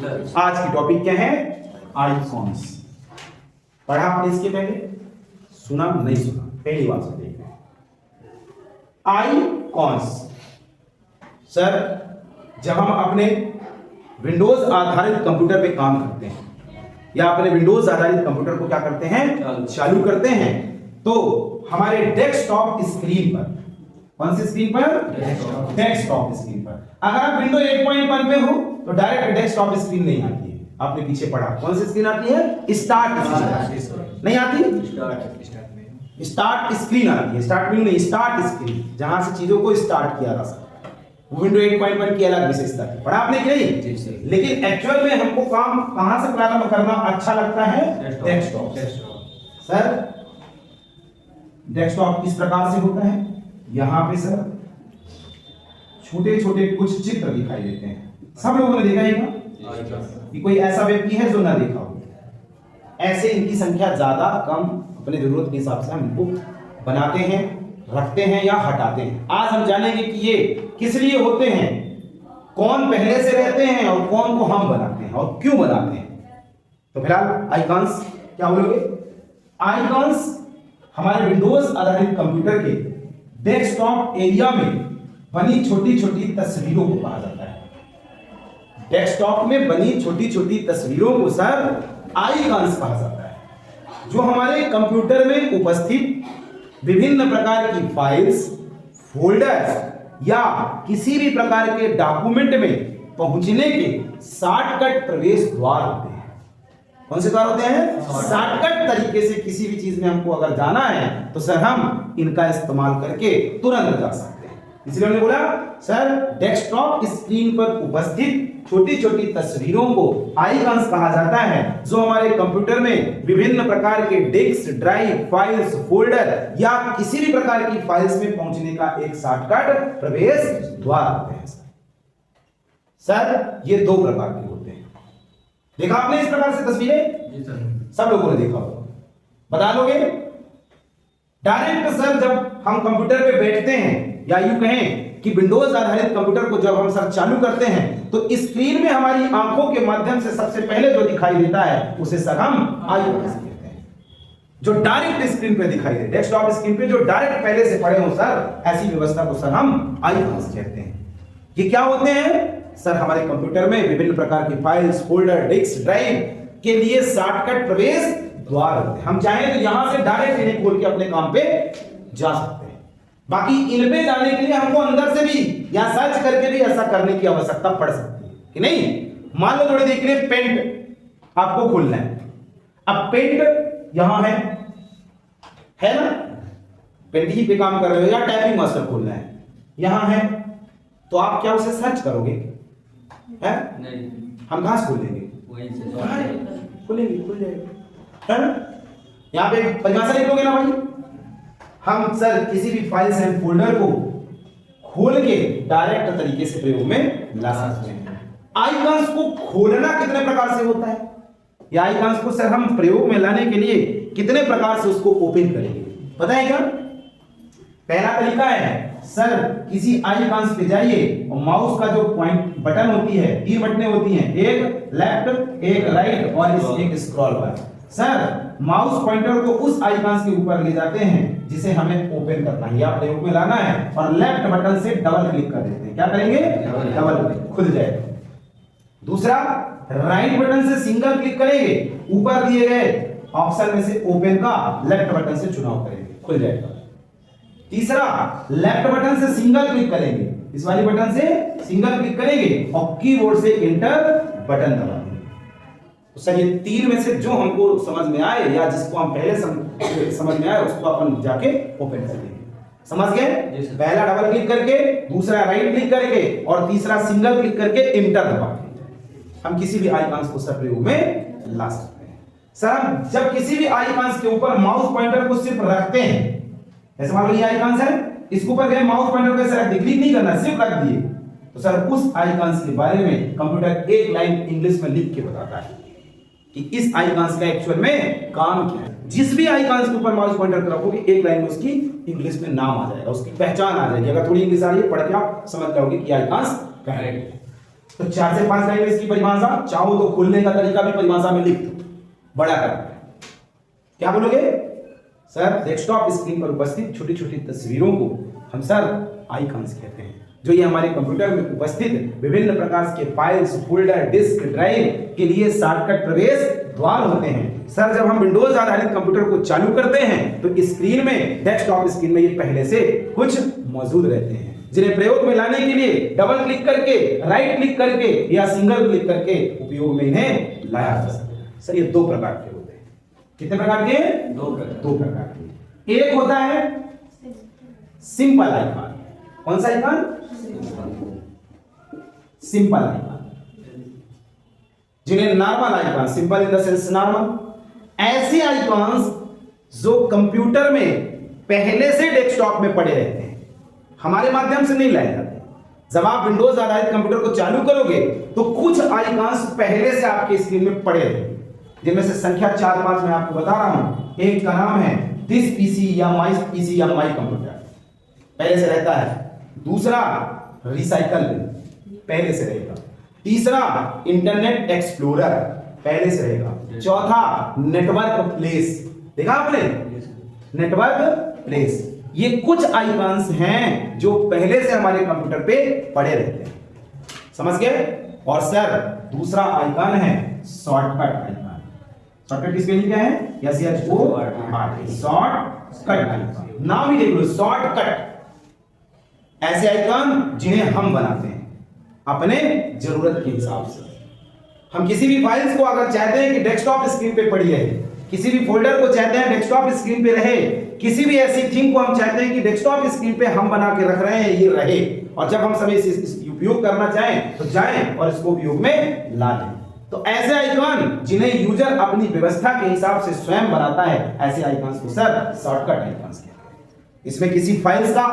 आज की टॉपिक क्या है? आइकॉन्स। पढ़ा आपने इसके पहले? सुना नहीं सुना? पहली बार सुन रहे आइकॉन्स। सर जब हम अपने विंडोज आधारित कंप्यूटर पे काम करते हैं या अपने विंडोज आधारित कंप्यूटर को क्या करते हैं? चालू करते हैं, तो हमारे डेस्कटॉप स्क्रीन पर, कौन सी स्क्रीन पर? डेस्कटॉप स्क्रीन पर। अगर आप विंडो 8.1 पे हो तो डायरेक्ट डेस्कटॉप स्क्रीन नहीं आती है। आपने पीछे पढ़ा कौन सी स्क्रीन आती है? स्टार्ट नहीं आती, स्टार्ट स्क्रीन आती है। स्टार्ट मेनू नहीं, स्टार्ट स्क्रीन, जहां से चीजों को स्टार्ट किया जा सकता है। विंडो 8.1 की अलग विशेषता है, पढ़ा आपने कि नहीं? लेकिन एक्चुअल में हमको काम कहां से प्रारंभ करना अच्छा लगता है? डेस्कटॉप। सर डेस्कटॉप किस प्रकार से होता है? यहां पे सर छोटे छोटे कुछ चित्र दिखाई देते हैं। सब लोगों ने देखा है कि कोई ऐसा व्यक्ति है जो ना देखा हो? ऐसे इनकी संख्या ज्यादा कम अपने जरूरत के हिसाब से हम इनको बनाते हैं, रखते हैं या हटाते हैं। आज हम जानेंगे कि ये किस लिए होते हैं, कौन पहले से रहते हैं और कौन को हम बनाते हैं और क्यों बनाते हैं। तो फिलहाल आइकॉन्स क्या बोलोगे? आइकॉन्स हमारे विंडोज आधारित कंप्यूटर के डेस्कटॉप एरिया में बनी छोटी छोटी तस्वीरों को कहा जाता है। डेस्कटॉप में बनी छोटी छोटी तस्वीरों को सर आइकॉन्स कहा जाता है, जो हमारे कंप्यूटर में उपस्थित विभिन्न प्रकार की फाइल्स, फोल्डर्स या किसी भी प्रकार के डॉक्यूमेंट में पहुंचने के शॉर्टकट प्रवेश द्वार होते हैं। कौन से द्वार होते हैं? शॉर्टकट तरीके से किसी भी चीज में हमको अगर जाना है तो सर हम इनका इस्तेमाल करके तुरंत जा सकते हैं। इसलिए हमने बोला सर डेस्कटॉप स्क्रीन पर उपस्थित छोटी छोटी तस्वीरों को आइकॉन्स कहा जाता है, जो हमारे कंप्यूटर में विभिन्न प्रकार के डिस्क, ड्राइव, फाइल्स, फोल्डर या किसी भी प्रकार की फाइल्स में पहुंचने का एक शॉर्टकट प्रवेश द्वार होते हैं। सर ये दो प्रकार के होते हैं। देखा आपने इस प्रकार से तस्वीरें? सब लोगों ने देखा होगा, बता लोगे? डायरेक्ट सर जब हम कंप्यूटर पे बैठते हैं या यूं कहें कि विंडोज आधारित कंप्यूटर को जब हम सर चालू करते हैं तो स्क्रीन में हमारी आंखों के माध्यम से सबसे पहले जो दिखाई देता है उसे सर हम आइकॉन्स कहते हैं। जो डायरेक्ट स्क्रीन पे दिखाई दे, डेस्कटॉप स्क्रीन पे जो डायरेक्ट पहले से पड़े हो सर, ऐसी व्यवस्था को सर हम आइकॉन्स कहते हैं। ये क्या होते हैं सर? हमारे कंप्यूटर में विभिन्न प्रकार की फाइल्स, फोल्डर, डिस्क, ड्राइव के लिए शॉर्टकट प्रवेश द्वार होते हैं। हम चाहें तो यहां से डायरेक्ट इन्हें खोल के अपने काम पे जा सकते हैं। बाकी इनपे जाने के लिए हमको अंदर से भी या सर्च करके भी ऐसा करने की आवश्यकता पड़ सकती है कि नहीं? मान लो थोड़ी देख रहे पेंट आपको खोलना है। अब पेंट यहां है ना? पेंट ही पे काम कर रहे हो या टाइपिंग मास्टर खोलना है, यहां है, तो आप क्या उसे सर्च करोगे? है नहीं, हम कहां से खोलेंगे? खोलेंगे, खुल जाएगा, है ना? यहां पे परिभाषा लिख लोगे ना भाई? हम सर किसी भी फाइल्स एंड फोल्डर को खोल के डायरेक्ट तरीके से प्रयोग में ला सकते हैं। आइकॉन्स को खोलना कितने प्रकार से होता है, या आइकॉन्स को सर हम प्रयोग में लाने के लिए कितने प्रकार से उसको ओपन करेंगे, पता है क्या? पहला तरीका है सर किसी आइकॉन्स पे जाइए और माउस का जो पॉइंट बटन होती है, 3 बटनें होती हैं, एक लेफ्ट, एक राइट और एक स्क्रॉल बार। सर माउस पॉइंटर को उस आइकॉन्स के ऊपर ले जाते हैं जिसे हमें ओपन करना है या प्रयोग में लाना है, और लेफ्ट बटन से डबल क्लिक कर देते हैं। क्या करेंगे? डबल क्लिक, खुल जाएगा। दूसरा, राइट बटन से सिंगल क्लिक करेंगे, ऊपर दिए गए ऑप्शन में से ओपन का लेफ्ट बटन से चुनाव करेंगे, खुल जाएगा। तीसरा, लेफ्ट बटन से सिंगल क्लिक करेंगे, इस वाली बटन से सिंगल क्लिक करेंगे और कीबोर्ड से एंटर बटन दबाएंगे। तो सर ये 3 में से जो हमको समझ में आए या जिसको हम पहले समझ में आए उसको अपन जाके ओपन कर देंगे। समझ गए? पहला डबल क्लिक करके, दूसरा राइट क्लिक करके और तीसरा सिंगल क्लिक करके एंटर दबा के हम किसी भी आइकॉन्स को सर प्रयोग में ला सकते हैं। सर जब किसी भी आइकॉन्स के ऊपर माउस पॉइंटर को सिर्फ रखते हैं, जैसे मान लो ये आइकॉन्स है, इसके ऊपर गए माउस पॉइंटर को सर क्लिक नहीं करना, सिर्फ रख दिए, तो सर उस आइकॉन्स के बारे में कंप्यूटर एक लाइन इंग्लिश में लिख के बताता है कि इस आइकॉन्स का एक्चुअल में काम क्या है। जिस भी आइकॉन्स के ऊपर माउस पॉइंटर रखोगे एक लाइन में उसकी इंग्लिश में नाम आ जाएगा, उसकी पहचान आ जाएगी। अगर थोड़ी इंग्लिश आ रही है पढ़ के आप समझ जाओगे कि आइकॉन्स क्या है। तो 4 से 5 लाइन में इसकी परिभाषा, चाहो तो खोलने का तरीका भी परिभाषा में लिख दो, बड़ा कर। क्या बोलोगे सर? डेस्कटॉप स्क्रीन पर उपस्थित छोटी छोटी तस्वीरों को हम सर आइकॉन्स कहते हैं, जो ये हमारे कंप्यूटर में उपस्थित विभिन्न प्रकार के फाइल्स, फोल्डर, डिस्क, ड्राइव के लिए शॉर्टकट प्रवेश द्वार होते हैं। सर जब हम विंडोज आधारित कंप्यूटर को चालू करते हैं तो स्क्रीन में, डेस्कटॉप स्क्रीन में ये पहले से कुछ मौजूद रहते हैं, जिन्हें प्रयोग में लाने के लिए डबल क्लिक करके, राइट क्लिक करके या सिंगल क्लिक करके उपयोग में इन्हें लाया जा सकता है। सर ये 2 प्रकार के होते हैं। कितने प्रकार के? 2 प्रकार के। एक होता है सिंपल आइकॉन। कौन सा आइकॉन? सिंपल आइकॉन, जिन्हें normal icon, simple in the sense normal, ऐसे आइकॉन्स जो कंप्यूटर में पहले से डेस्कटॉप में पड़े रहते हैं, हमारे माध्यम से नहीं लाए जाते। जब आप विंडोज आधारित कंप्यूटर को चालू करोगे तो कुछ आइकॉन्स पहले से आपके स्क्रीन में पड़े रहते हैं, जिनमें से संख्या 4-5 मैं आपको बता रहा हूं। एक का नाम है दिस पीसी या माई पीसी या माई कंप्यूटर, पहले से रहता है। दूसरा रिसाइकल पहले से रहेगा। तीसरा इंटरनेट एक्सप्लोरर पहले से रहेगा। चौथा नेटवर्क प्लेस, देखा आपने? Network place. ये कुछ आइकॉन्स हैं जो पहले से हमारे कंप्यूटर पे पड़े रहते हैं, समझ गए? और सर दूसरा आइकॉन है शॉर्टकट आइकॉन। शॉर्टकट किसके लिए क्या है? शॉर्टकट आइकॉन, नाम ही देख लो, शॉर्टकट। ऐसे आइकॉन जिन्हें हम बनाते हैं अपने जरूरत के हिसाब से। हम किसी भी फाइल्स को अगर चाहते हैं कि डेस्कटॉप स्क्रीन पे पड़ी रहे, किसी भी फोल्डर को चाहते हैं डेस्कटॉप स्क्रीन पे रहे, किसी भी ऐसी थिंग को हम चाहते हैं कि डेस्कटॉप स्क्रीन पे हम बना के रख रहे हैं, ये रहे, और जब हम समय इस उपयोग करना चाहें तो जाएं और इसको उपयोग में ला लें। तो ऐसे आइकॉन जिन्हें यूजर अपनी व्यवस्था के हिसाब से स्वयं बनाता है, ऐसे आइकॉन्स को सर शॉर्टकट आइकॉन्स कहते हैं। इसमें किसी फाइल्स का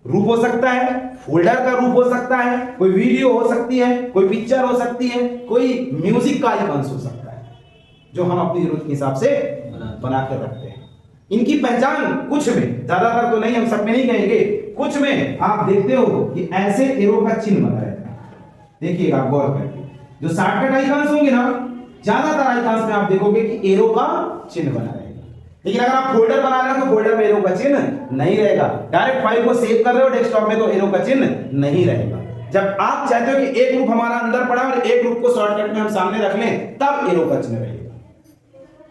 रूप हो सकता है, फोल्डर का रूप हो सकता है, कोई वीडियो हो सकती है, कोई पिक्चर हो सकती है, कोई म्यूजिक का आइकॉन्स हो सकता है, जो हम अपनी जरूरत के हिसाब से बना कर रखते हैं। इनकी पहचान कुछ में, ज्यादातर तो नहीं, हम सब में नहीं कहेंगे, कुछ में आप देखते हो कि ऐसे एरो का चिन्ह बना रहता है। देखिएगा गौर करके, जो शॉर्टकट आइकॉन्स होंगे ना, ज्यादातर आइकॉन्स में आप देखोगे कि एरो का चिन्ह बना रहेगा। लेकिन अगर आप फोल्डर बना रहे हो तो फोल्डर में एरो का चिन्ह नहीं रहेगा। डायरेक्ट फाइल को सेव कर रहे हो डेस्कटॉप में तो एरो का चिन्ह नहीं रहेगा। जब आप चाहते हो कि एक ग्रुप हमारा अंदर पड़ा और एक ग्रुप को शॉर्टकट में हम सामने रख लें, तब एरो का चिन्ह रहेगा।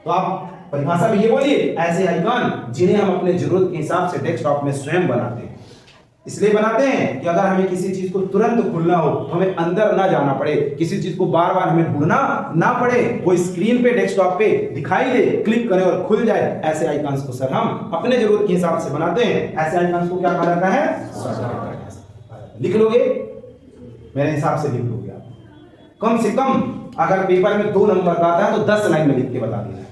तो आप परिभाषा में ये बोलिए, ऐसे आइकॉन जिन्हें हम अपने जरूरत के हिसाब से डेस्कटॉप में स्वयं बनाते हैं। इसलिए बनाते हैं कि अगर हमें किसी चीज को तुरंत खोलना हो तो हमें अंदर ना जाना पड़े, किसी चीज को बार बार हमें ढूंढना ना पड़े, वो स्क्रीन पे डेस्कटॉप पे दिखाई दे, क्लिक करें और खुल जाए। ऐसे आइकॉन्स को सर हम अपने जरूरत के हिसाब से बनाते हैं। ऐसे आइकॉन्स को क्या कहा जाता है? लिख लोगे, मेरे हिसाब से लिख लोगे आप। कम से कम अगर पेपर में 2 नंबर का आता है तो 10 लाइन में लिख के बता देना है,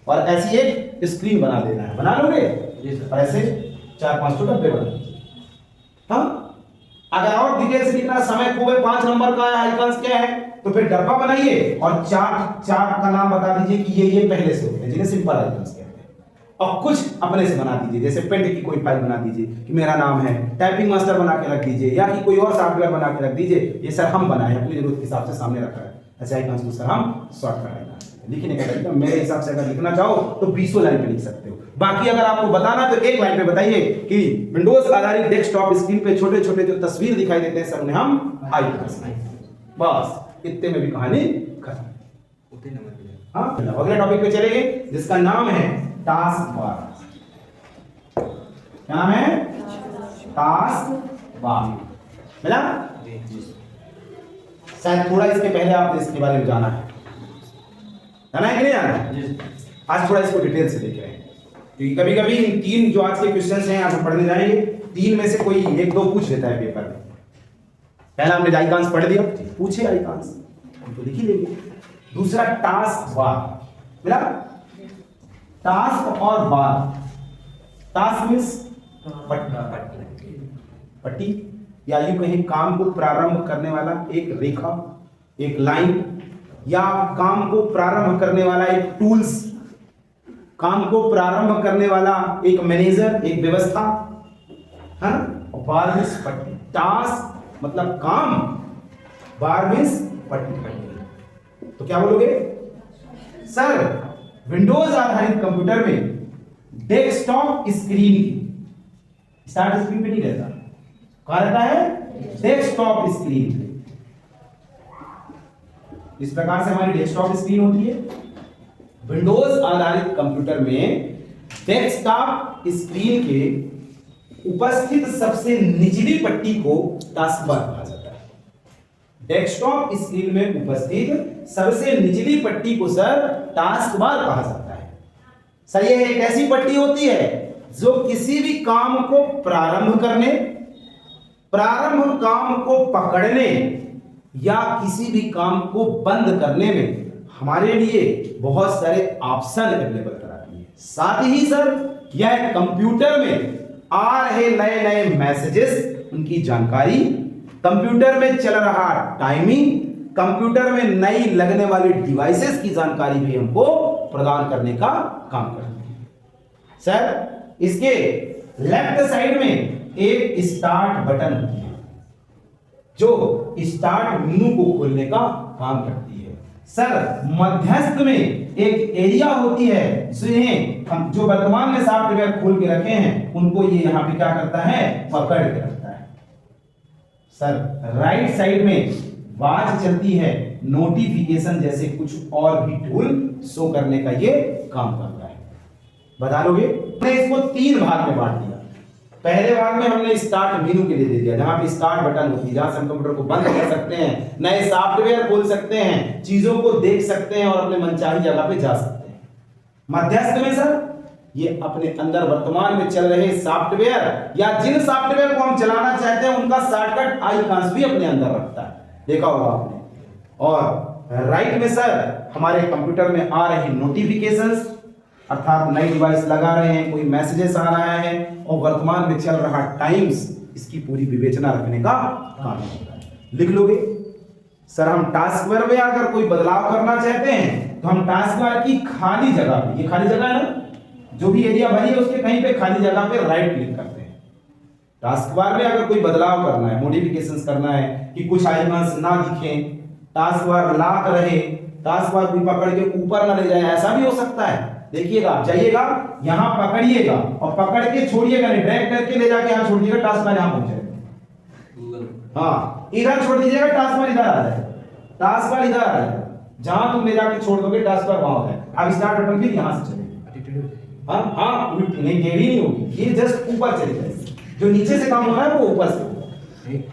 और ऐसी एक स्क्रीन बना देना है। बना लोगे? और ऐसे 4-5 तो डब्बे बना। हाँ, अगर और डिटेल से लिखना, समय खूब है, 5 नंबर का आइकॉन्स क्या है, तो फिर डब्बा बनाइए और चार्ट का नाम बता दीजिए कि ये पहले से होते हैं, जिन्हें सिंपल आइकॉन्स कहते हैं, और कुछ अपने से बना दीजिए। जैसे पेंट की कोई फाइल बना दीजिए कि मेरा नाम है, टाइपिंग मास्टर बना के रख दीजिए, या कि कोई और सॉफ्टवेयर बना के रख दीजिए। ये सर हम बनाए, अपनी जरूरत के हिसाब से सामने रखा है। ऐसे आइकॉन्स को सर हम शॉर्टकट आइकॉन्स लिखने का तरीका मेरे हिसाब से अगर लिखना चाहो तो 20 लाइन पे लिख सकते हो। बाकी अगर आपको बताना तो 1 लाइन पे बताइए कि विंडोज आधारित डेस्कटॉप स्क्रीन पे छोटे छोटे जो तस्वीर दिखाई देते हैं सर, उन्हें हम आइकॉन्स, बस इतने में भी कहानी खत्म। हाँ, अगले टॉपिक पे चलेंगे जिसका नाम है टास्क बार। क्या नाम है? Task bar. मिला? शायद थोड़ा इसके पहले आपने इसके बारे में जाना है कि नहीं जाना है? आज थोड़ा इसको डिटेल से देख रहे हैं, क्योंकि कभी कभी इन 3 जो आज के क्वेश्चंस हैं आज हम पढ़ने जाएंगे, 3 में से कोई 1-2 पूछ लेता है पेपर में। पहला हमने आइकॉन्स पढ़ लिया, पूछे आइकॉन्स हम तो लिख ही लेंगे। दूसरा टास्क बार, मिला? टास्क और बार। टास्क मींस पट्टी, या यूं कहीं काम को प्रारंभ करने वाला एक रेखा, एक लाइन, या काम को प्रारंभ करने वाला एक टूल्स, काम को प्रारंभ करने वाला एक मैनेजर, एक व्यवस्था, है ना? बार मींस पट्टी। टास्क मतलब काम, बार मीन्स पट्टी। तो क्या बोलोगे सर, विंडोज आधारित कंप्यूटर में डेस्कटॉप स्क्रीन की स्टार्ट स्क्रीन पे नहीं रहता, कहां रहता है, डेस्कटॉप स्क्रीन। इस प्रकार से हमारी डेस्कटॉप स्क्रीन होती है। विंडोज आधारित कंप्यूटर में डेस्कटॉप स्क्रीन के उपस्थित सबसे निचली पट्टी को टास्क बार कहा जाता है। डेस्कटॉप स्क्रीन में उपस्थित सबसे निचली पट्टी को सर टास्क बार कहा जाता है। सर यह एक ऐसी पट्टी होती है जो किसी भी काम को प्रारंभ करने, प्रारंभ काम को पकड़ने या किसी भी काम को बंद करने में हमारे लिए बहुत सारे ऑप्शन अवेलेबल कराती है। साथ ही सर यह कंप्यूटर में आ रहे नए नए मैसेजेस, उनकी जानकारी, कंप्यूटर में चल रहा टाइमिंग, कंप्यूटर में नई लगने वाली डिवाइसेस की जानकारी भी हमको प्रदान करने का काम करती है। सर इसके लेफ्ट साइड में एक स्टार्ट बटन होती है जो स्टार्ट मेनू को खोलने का काम करती है। सर मध्यस्थ में एक एरिया होती है जिन्हें हम जो वर्तमान में सॉफ्टवेयर खोल के रखे हैं उनको ये यहां पे क्या करता है, पकड़ के रखता है। सर राइट साइड में वॉच चलती है, नोटिफिकेशन जैसे कुछ और भी टूल शो करने का ये काम करता है। बता लोगे, हमने इसको 3 भाग में बांट दिया। पहले भाग में हमने स्टार्ट मेनू के लिए दे दिया, जहां पे स्टार्ट बटन होती है, जहां से हम कंप्यूटर को बंद कर सकते हैं, नए सॉफ्टवेयर खोल सकते हैं, चीजों को देख सकते हैं और अपने मनचाही जगह पे जा सकते हैं। मध्यस्थ में सर ये अपने अंदर वर्तमान में चल रहे सॉफ्टवेयर या जिन सॉफ्टवेयर को हम चलाना चाहते हैं उनका शॉर्टकट आइकॉन्स भी अपने अंदर रखता है, देखा होगा आपने। और राइट में सर हमारे कंप्यूटर में आ रही नोटिफिकेशंस, अर्थात नई डिवाइस लगा रहे हैं, कोई मैसेजेस आ रहा है और वर्तमान में चल रहा टाइम्स, इसकी पूरी विवेचना रखने का काम होता है। लिख लोगे सर, हम टास्क बार में अगर कोई बदलाव करना चाहते हैं तो हम टास्क बार की खाली जगह पे, ये खाली जगह है ना, जो भी एरिया भरी है उसके कहीं पे खाली जगह पे राइट क्लिक करते हैं। टास्क बार में अगर कोई बदलाव करना है, मॉडिफिकेशंस करना है कि कुछ आइकन्स ना दिखें, टास्क बार लॉक रहे, टास्क बार कोई पकड़ के ऊपर ना ले जाए, ऐसा भी हो सकता है। देखिएगा, आप जाइएगा यहां पकड़िएगा और पकड़ के छोड़िएगा नहीं, ड्रैग करके ले जाके यहां छोड़िएगा, टास्क बार यहां पहुंच जाएगा। हाँ इधर छोड़ दीजिएगा, टास्क बार इधर आ जाएगा, टास्क बार इधर आ जाएगा, जहां तुम ले जाके छोड़ दोगे टास्क बार वहां हो जाएगा। अब स्टार्ट बटन फिर यहां से चलेगा। हाँ उल्टी नहीं, टेढ़ी नहीं होगी, ये जस्ट ऊपर चलेगा, जो नीचे से काम हो रहा है वो ऊपर से होगा।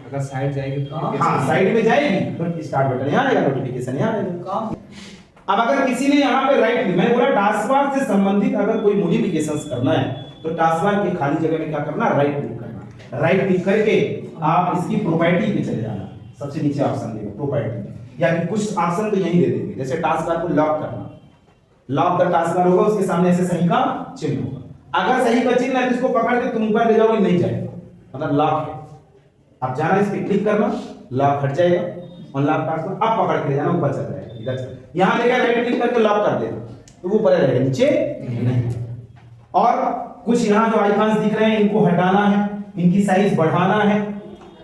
अगर साइड जाएगी तो हाँ साइड में जाएगी तो स्टार्ट बटन यहाँ आएगा, नोटिफिकेशन यहाँ आएगा। अब अगर किसी ने यहाँ पे राइट क्लिक, मैंने बोला टास्क बार से संबंधित अगर कोई मॉडिफिकेशंस करना है तो टास्क बार के खाली जगह में क्या करना, राइट क्लिक करना। राइट क्लिक करके आप इसकी प्रॉपर्टी पे चले जाना, सबसे नीचे ऑप्शन देगा प्रॉपर्टी, या कि कुछ ऑप्शन तो यही दे देंगे, जैसे टास्क बार को लॉक करना, लॉक द टास्क बार होगा, उसके सामने ऐसे सही का चिन्ह होगा। अगर सही का चिन्ह है तो इसको पकड़ के तुम ऊपर ले जाओगे, नहीं जाएगा, मतलब लॉक है। आप जाना, इस पे क्लिक करना, लॉक हट जाएगा, अनलॉक टास्क बार अब पकड़ के ले जाना, ऊपर चल जाएगा, इधर चल, यहां लेकर राइट क्लिक करके लॉक कर देना तो वो ऊपर रहेगा, नीचे नहीं। और कुछ यहां जो आइकॉन्स दिख रहे हैं इनको हटाना है, इनकी साइज बढ़ाना है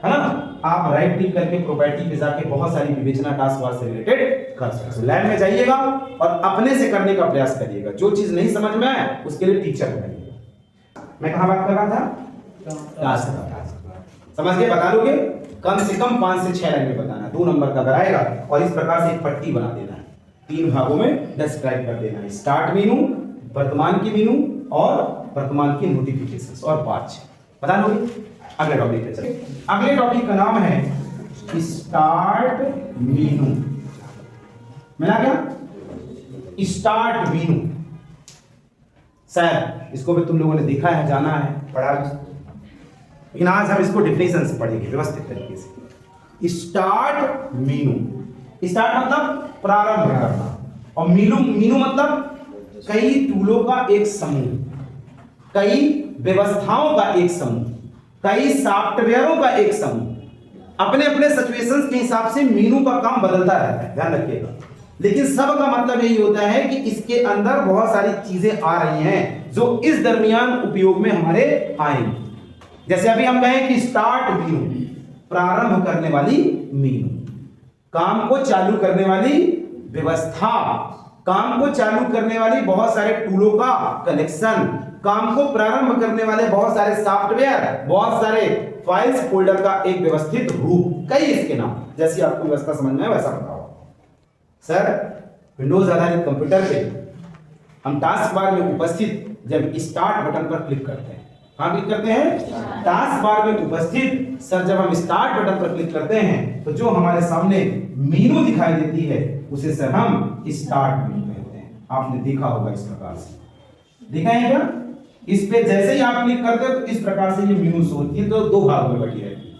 ना, आप राइट क्लिक करके प्रॉपर्टी पे जाके बहुत सारी विवेचना टास्क बार से रिलेटेड कर सकते हो। लैब में जाइएगा और अपने से करने का प्रयास करिएगा, जो चीज नहीं समझ में आए उसके लिए टीचर बनाइएगा। मैं कहां बात कर रहा था, टास्क बार, समझ गए, बता लोगे, कम से कम 5 से 6 लाइन में बताना, 2 नंबर का अगर आएगा, और इस प्रकार से एक पट्टी बना देना है, 3 भागों में डिस्क्राइब कर देना है, स्टार्ट मेनू, वर्तमान की मेनू और वर्तमान की नोटिफिकेशंस और वॉच, बता लोगे। अगले टॉपिक पे चलिए। अगले टॉपिक का नाम है स्टार्ट मेनू। मिला क्या, स्टार्ट मेनू। सर इसको भी तुम लोगों ने देखा है, जाना है, पढ़ा है, लेकिन आज हम इसको डेफिनेशन से पढ़ेंगे व्यवस्थित तरीके से। स्टार्ट मेनू, स्टार्ट मतलब प्रारंभ करना, और मेनू मतलब कई टूलों का एक समूह, कई व्यवस्थाओं का एक समूह, कई सॉफ्टवेयरों का एक समूह। अपने अपने सिचुएशंस के हिसाब से मेनू का काम बदलता रहता है, ध्यान रखिएगा, लेकिन सब का मतलब यही होता है कि इसके अंदर बहुत सारी चीजें आ रही हैं जो इस दरमियान उपयोग में हमारे आएंगी। जैसे अभी हम कहें कि स्टार्ट मेनू, प्रारंभ करने वाली मेनू, काम को चालू करने वाली व्यवस्था, काम को चालू करने वाली बहुत सारे टूलों का कलेक्शन, काम को प्रारंभ करने वाले बहुत सारे सॉफ्टवेयर, बहुत सारे फाइल्स फोल्डर का एक व्यवस्थित रूप, कई इसके नाम, जैसी आपको व्यवस्था समझ में वैसा बताओ। सर विंडोज आधारित कंप्यूटर पे हम टास्क बार में उपस्थित जब स्टार्ट बटन पर क्लिक करते हैं, हाँ क्लिक करते हैं टास्क बार में उपस्थित, सर जब हम स्टार्ट बटन पर क्लिक करते हैं तो जो हमारे सामने मेनू दिखाई देती है उसे सर हम स्टार्ट मेनू कहते हैं। आपने देखा होगा इस प्रकार से, देखा है क्या? इस पे जैसे ही आप क्लिक करते हो तो इस प्रकार से ये मेनू शो होती है, तो दो भागों में बटी रहती है।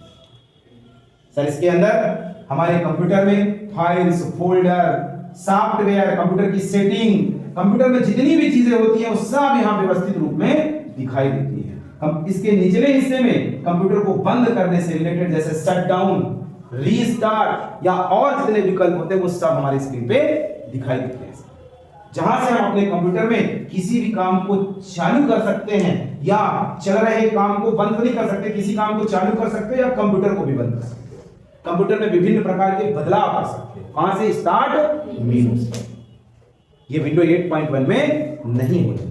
सर इसके अंदर हमारे कंप्यूटर में फाइल्स, फोल्डर, सॉफ्टवेयर, कंप्यूटर की सेटिंग, कंप्यूटर में जितनी भी चीजें होती हैं वो सब यहाँ व्यवस्थित रूप में दिखाई देती है। हम इसके निचले हिस्से में कंप्यूटर को बंद करने से रिलेटेड जैसे शट डाउन, रीस्टार्ट या और जितने विकल्प होते हैं वो सब हमारे स्क्रीन पे दिखाई देते हैं। जहां से हम अपने कंप्यूटर में किसी भी काम को चालू कर सकते हैं या चल रहे काम को बंद नहीं कर सकते, किसी काम को चालू कर सकते हैं या कंप्यूटर को भी बंद कर सकते हैं। कंप्यूटर में विभिन्न प्रकार के बदलाव कर सकते हैं। कहां से? स्टार्ट मेनू से। ये विंडो 8.1 में नहीं होती।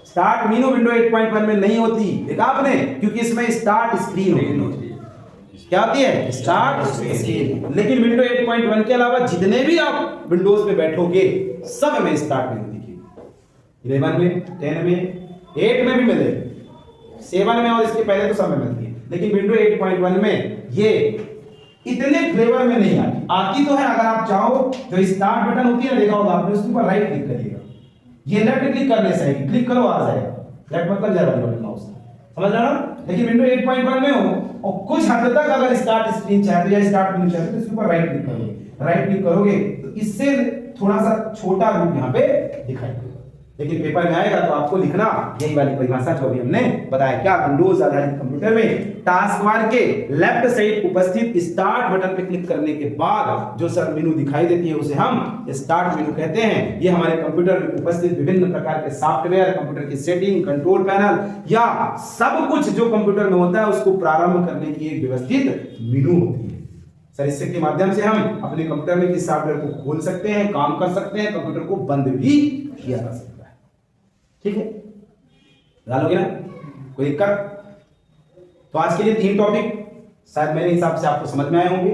स्टार्ट मेनू विंडो 8.1 में नहीं होती, देखा आपने, क्योंकि इसमें स्टार्ट स्क्रीन होती है। क्या होती है? Start screen. लेकिन विंडो 8.1 के अलावा जितने भी आप विंडोज पे बैठोगे सब में स्टार्ट मेनू दिखेगी। 11 में, 10 में, 8 में भी मिलेगी, 7 में और इसके पहले तो सब में मिलती है। लेकिन विंडो 8.1 में ये इतने फ्लेवर में नहीं आती। आती तो है, अगर आप चाहो जो स्टार्ट बटन होती है, देखा होगा आपने, उसके ऊपर राइट क्लिक करिएगा, ये लेफ्ट क्लिक करने से आएगी, क्लिक करो आ जाएगा, लेफ्ट मतलब जा रहा है माउस, समझ रहे हो? लेकिन विंडो 8.1 में हो और कुछ हद तक अगर स्टार्ट स्क्रीन चाहते या स्टार्ट मेनू चाहते तो इसके ऊपर राइट क्लिक करोगे, राइट क्लिक करोगे तो इससे थोड़ा सा छोटा रूप यहाँ पे दिखाई देगा। लेकिन पेपर में आएगा तो आपको लिखना यही वाली परिभाषा जो अभी हमने बताया। क्या? विंडोज आधारित कंप्यूटर में टास्क बार के लेफ्ट साइड उपस्थित स्टार्ट बटन पे क्लिक करने के बाद जो सब मेनू दिखाई देती है उसे हम स्टार्ट मेनू कहते हैं। ये हमारे कंप्यूटर में उपस्थित विभिन्न प्रकार के सॉफ्टवेयर, कंप्यूटर की सेटिंग, कंट्रोल पैनल या सब कुछ जो कंप्यूटर में होता है उसको प्रारंभ करने की एक व्यवस्थित मेनू होती है। सर इससे के माध्यम से हम अपने कंप्यूटर में किसी सॉफ्टवेयर को खोल सकते हैं, काम कर सकते हैं, कंप्यूटर को बंद भी किया जा सकता है। ठीक है, डालोगे ना? कोई दिक्कत? तो आज के लिए 3 टॉपिक शायद मेरे हिसाब से आपको समझ में आए होंगे।